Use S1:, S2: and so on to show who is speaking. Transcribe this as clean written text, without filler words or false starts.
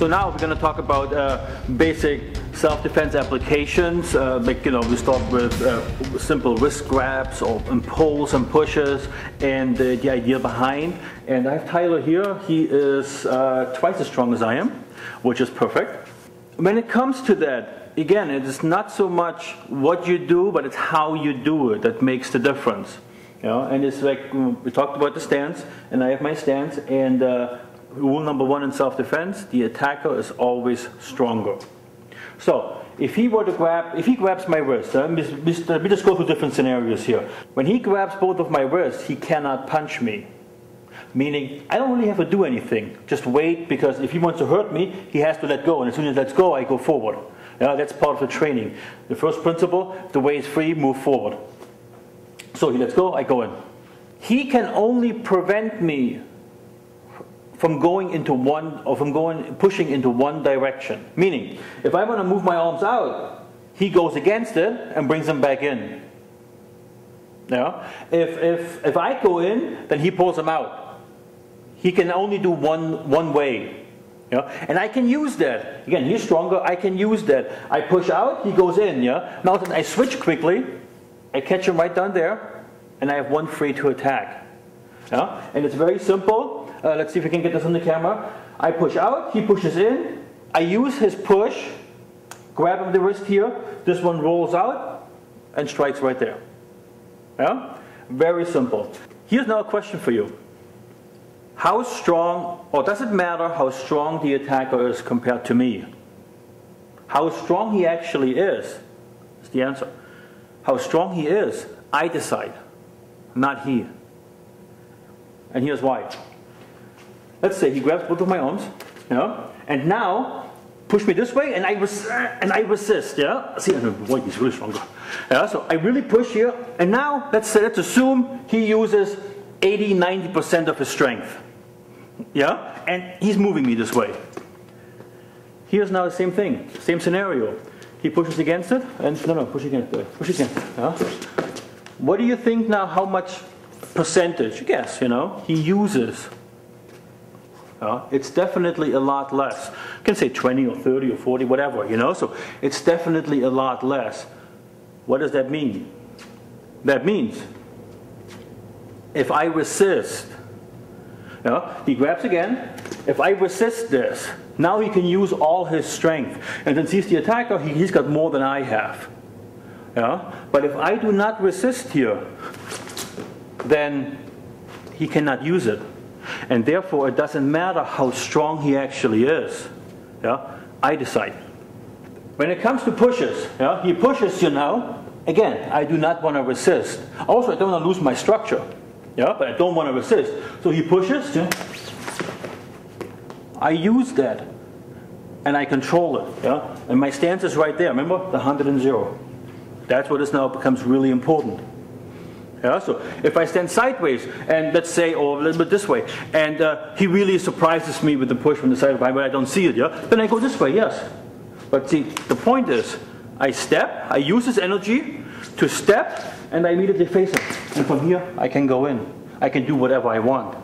S1: So now we're going to talk about basic self-defense applications. Like, we start with simple wrist grabs or pulls and pushes, and the idea behind. And I have Tyler here. He is twice as strong as I am, which is perfect. When it comes to that, again, it is not so much what you do, but it's how you do it that makes the difference. And it's like we talked about the stance, and I have my stance, and rule number one in self-defense: the attacker is always stronger. So if he grabs my wrist, let me just go through different scenarios here. When he grabs both of my wrists, he cannot punch me. Meaning, I don't really have to do anything. Just wait, because if he wants to hurt me, he has to let go. And as soon as he lets go, I go forward. That's part of the training. The first principle: the way is free, move forward. So he lets go, I go in. He can only prevent me from going into one, or from pushing into one direction. Meaning, if I want to move my arms out, he goes against it and brings them back in. If I go in, then he pulls them out. He can only do one way. And I can use that. Again, he's stronger, I can use that. I push out, he goes in. Now then I switch quickly, I catch him right down there, and I have one free to attack. And it's very simple. Let's see if we can get this on the camera. I push out, he pushes in, I use his push, grab him the wrist here, this one rolls out and strikes right there. Very simple. Here's now a question for you. How strong, or does it matter how strong the attacker is compared to me? How strong he actually is the answer. How strong he is, I decide, not he. And here's why. Let's say he grabs both of my arms, and now push me this way, and I resist. See, boy, he's really stronger. So I really push here, and now let's assume he uses 80–90% of his strength. And he's moving me this way. Here's now the same thing, same scenario. He pushes against it, and push against it. Push against it. What do you think now? How much percentage? Guess. He uses. It's definitely a lot less. You can say 20 or 30 or 40, whatever. So it's definitely a lot less. What does that mean? That means if I resist, he grabs again. If I resist this, now he can use all his strength. And since he's the attacker, he's got more than I have. But if I do not resist here, then he cannot use it. And therefore, it doesn't matter how strong he actually is. I decide. When it comes to pushes, he pushes, again, I do not want to resist. Also, I don't want to lose my structure. But I don't want to resist. So he pushes. I use that. And I control it. And my stance is right there. Remember? The 100 and 0. That's what this now becomes really important. So if I stand sideways, and let's say, or a little bit this way, and he really surprises me with the push from the side of my, but I don't see it, then I go this way, yes. But see, the point is, I step, I use his energy to step, and I immediately face him. And from here, I can go in. I can do whatever I want.